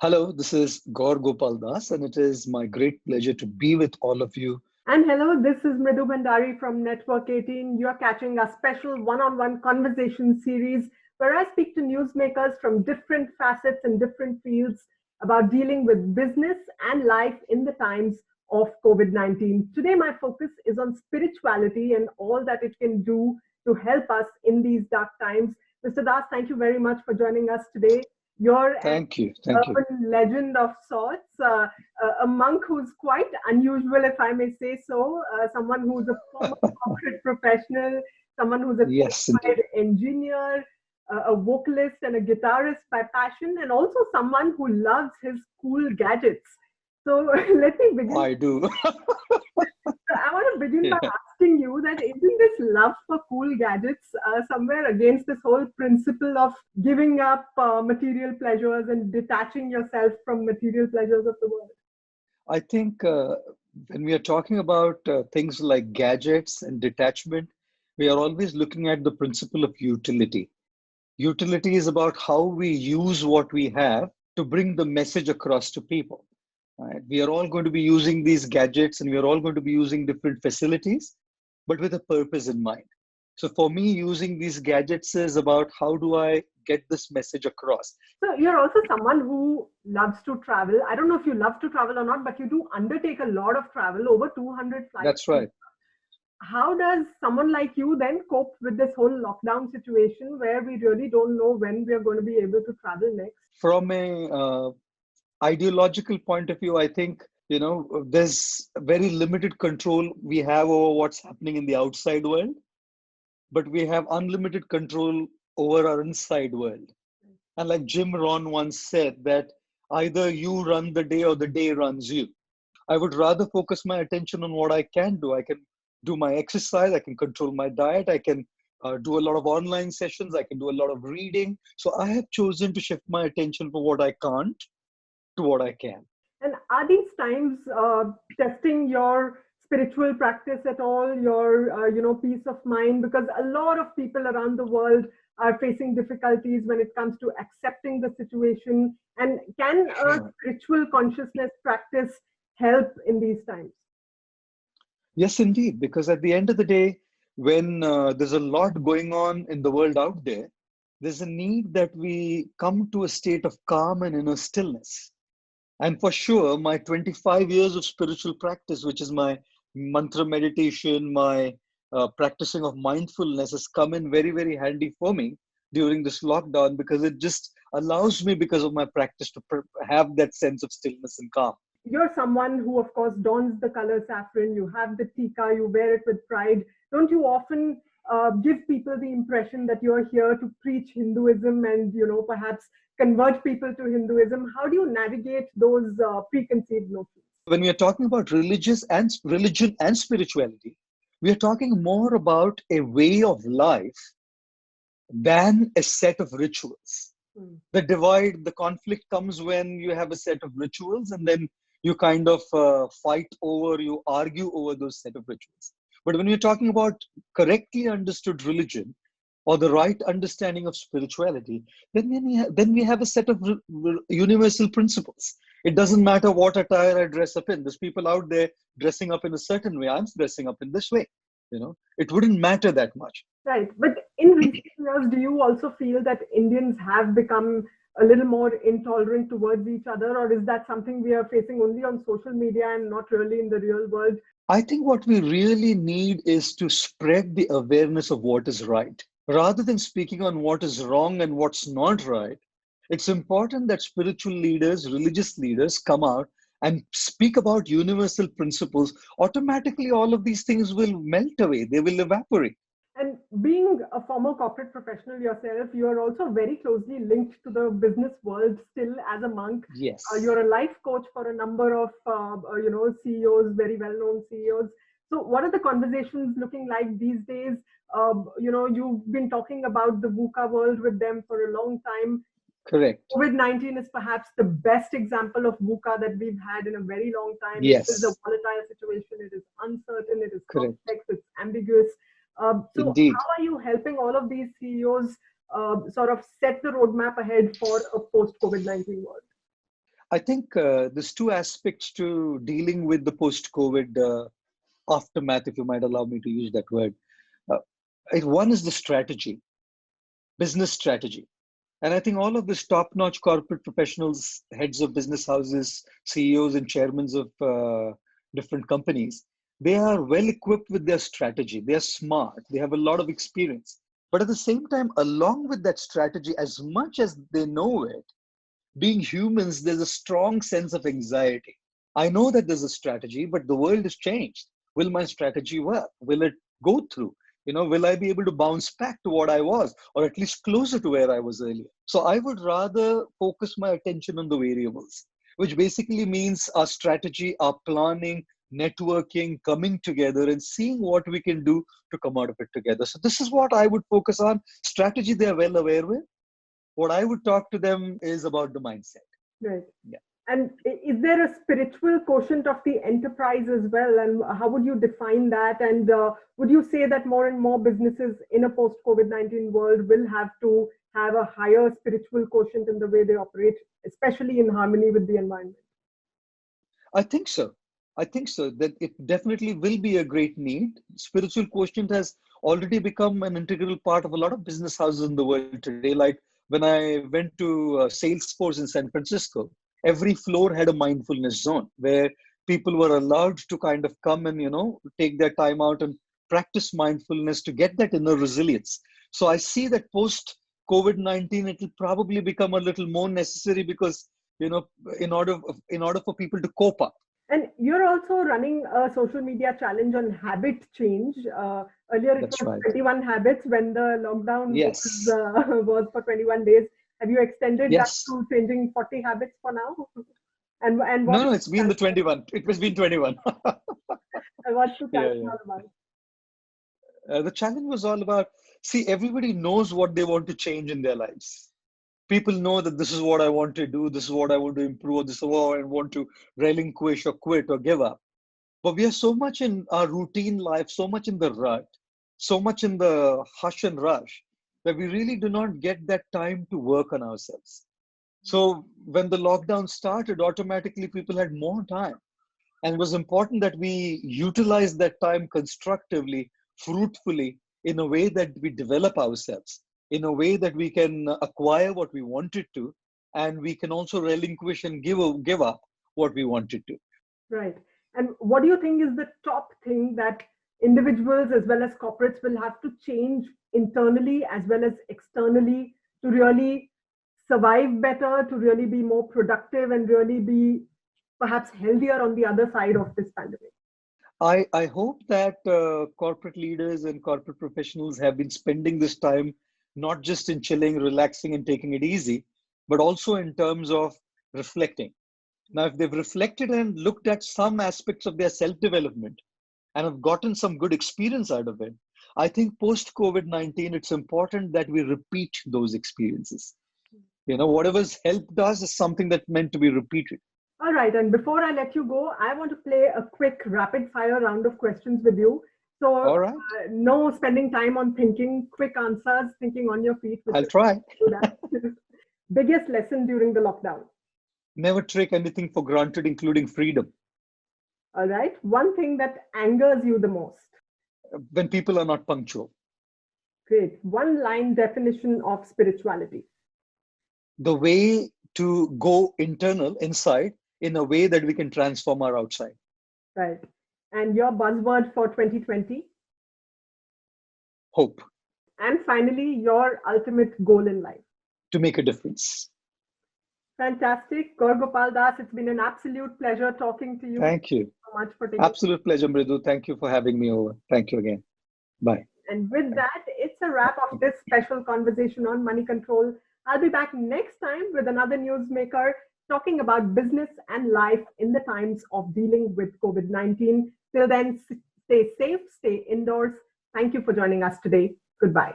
Hello, this is Gaur Gopal Das, and it is my great pleasure to be with all of you. And hello, this is Mridu Bhandari from Network 18. You're catching a special one-on-one conversation series where I speak to newsmakers from different facets and different fields about dealing with business and life in the times of COVID-19. Today, my focus is on spirituality and all that it can do to help us in these dark times. Mr. Das, thank you very much for joining us today. You're an Thank you. Thank you. urban legend of sorts, a monk who's quite unusual, if I may say so, someone who's a former corporate professional, someone who's a Yes, qualified indeed. engineer, a vocalist and a guitarist by passion, and also someone who loves his cool gadgets. So let me begin. I do. I want to begin by Yeah. asking you that isn't this love for cool gadgets somewhere against this whole principle of giving up material pleasures and detaching yourself from material pleasures of the world? I think when we are talking about things like gadgets and detachment, we are always looking at the principle of utility. Utility is about how we use what we have to bring the message across to people. Right? We are all going to be using these gadgets and we are all going to be using different facilities, but with a purpose in mind. So for me, using these gadgets is about how do I get this message across? So you're also someone who loves to travel. I don't know if you love to travel or not, but you do undertake a lot of travel, over 200 flights. That's right. How does someone like you then cope with this whole lockdown situation where we really don't know when we are going to be able to travel next? From a ideological point of view, I think, there's very limited control we have over what's happening in the outside world, but we have unlimited control over our inside world. And like Jim Rohn once said, that either you run the day or the day runs you. I would rather focus my attention on what I can do. I can do my exercise, I can control my diet, I can do a lot of online sessions, I can do a lot of reading. So I have chosen to shift my attention from what I can't to what I can. And are these times testing your spiritual practice at all, your peace of mind? Because a lot of people around the world are facing difficulties when it comes to accepting the situation. And can a Sure. spiritual consciousness practice help in these times? Yes, indeed. Because at the end of the day, when there's a lot going on in the world out there, there's a need that we come to a state of calm and inner stillness. And for sure, my 25 years of spiritual practice, which is my mantra meditation, my practicing of mindfulness, has come in very, very handy for me during this lockdown because it just allows me, because of my practice, to have that sense of stillness and calm. You're someone who, of course, dons the color saffron, you have the tika, you wear it with pride. Don't you often give people the impression that you're here to preach Hinduism and, perhaps convert people to Hinduism? How do you navigate those preconceived notions? When we are talking about religion and spirituality, we are talking more about a way of life than a set of rituals. The divide, the conflict comes when you have a set of rituals and then you kind of fight over, you argue over those set of rituals. But when we're talking about correctly understood religion or the right understanding of spirituality, then we have a set of universal principles. It doesn't matter what attire I dress up in. There's people out there dressing up in a certain way. I'm dressing up in this way. It wouldn't matter that much. Right. But in recent years, do you also feel that Indians have become a little more intolerant towards each other, or is that something we are facing only on social media and not really in the real world? I think what we really need is to spread the awareness of what is right. Rather than speaking on what is wrong and what's not right, it's important that spiritual leaders, religious leaders come out and speak about universal principles. Automatically, all of these things will melt away, they will evaporate. And being a former corporate professional yourself, you are also very closely linked to the business world still as a monk. Yes. You're a life coach for a number of, CEOs, very well-known CEOs. So what are the conversations looking like these days? You've been talking about the VUCA world with them for a long time. Correct. COVID-19 is perhaps the best example of VUCA that we've had in a very long time. It is a Yes. volatile situation. It is uncertain. It is Correct. complex. It's ambiguous. So Indeed. how are you helping all of these CEOs sort of set the roadmap ahead for a post-COVID-19 world? I think there's two aspects to dealing with the post-COVID aftermath, if you might allow me to use that word. Uh, One is the strategy, business strategy. And I think all of this top-notch corporate professionals, heads of business houses, CEOs and chairmen of different companies, they are well equipped with their strategy. They are smart. They have a lot of experience. But at the same time, along with that strategy, as much as they know it, being humans, there's a strong sense of anxiety. I know that there's a strategy, but the world has changed. Will my strategy work? Will it go through? Will I be able to bounce back to what I was, or at least closer to where I was earlier? So I would rather focus my attention on the variables, which basically means our strategy, our planning, networking, coming together and seeing what we can do to come out of it together. So this is what I would focus on. Strategy, they're well aware with. What I would talk to them is about the mindset. Right. Yeah. And is there a spiritual quotient of the enterprise as well? And how would you define that? And would you say that more and more businesses in a post-COVID-19 world will have to have a higher spiritual quotient in the way they operate, especially in harmony with the environment? I think so. That it definitely will be a great need. Spiritual quotient has already become an integral part of a lot of business houses in the world today. Like when I went to Salesforce in San Francisco, every floor had a mindfulness zone where people were allowed to kind of come and, take their time out and practice mindfulness to get that inner resilience. So I see that post COVID-19, it will probably become a little more necessary because, in order for people to cope up. And you're also running a social media challenge on habit change. Earlier, it was Right. 21 habits when the lockdown was for 21 days. Have you extended that to changing 40 habits for now? And no, it's been the 21. It was been 21. And what's the challenge all about? The challenge was all about, everybody knows what they want to change in their lives. People know that this is what I want to do, this is what I want to improve, this is what I want to relinquish or quit or give up. But we are so much in our routine life, so much in the rut, so much in the hush and rush, that we really do not get that time to work on ourselves. So when the lockdown started, automatically people had more time. And it was important that we utilize that time constructively, fruitfully, in a way that we develop ourselves, in a way that we can acquire what we wanted to, and we can also relinquish and give up what we wanted to. Right. And what do you think is the top thing that individuals as well as corporates will have to change internally as well as externally to really survive better, to really be more productive and really be perhaps healthier on the other side of this pandemic? I hope that corporate leaders and corporate professionals have been spending this time not just in chilling, relaxing, and taking it easy, but also in terms of reflecting. Now, if they've reflected and looked at some aspects of their self-development and have gotten some good experience out of it, I think post-COVID-19, it's important that we repeat those experiences. Whatever's helped us is something that's meant to be repeated. All right. And before I let you go, I want to play a quick rapid fire round of questions with you. So all right. No spending time on thinking, quick answers, thinking on your feet. I'll try. Biggest lesson during the lockdown? Never take anything for granted, including freedom. All right. One thing that angers you the most? When people are not punctual. Great. One line definition of spirituality? The way to go inside, in a way that we can transform our outside. Right. And your buzzword for 2020? Hope. And finally, your ultimate goal in life? To make a difference. Fantastic. Gaur Gopal Das, it's been an absolute pleasure talking to you. Thank you so much for taking Absolute pleasure, Mridu. Thank you for having me over. Thank you again. Bye. And with that, it's a wrap of this special conversation on Moneycontrol. I'll be back next time with another newsmaker talking about business and life in the times of dealing with COVID-19. Till then, stay safe, stay indoors. Thank you for joining us today. Goodbye.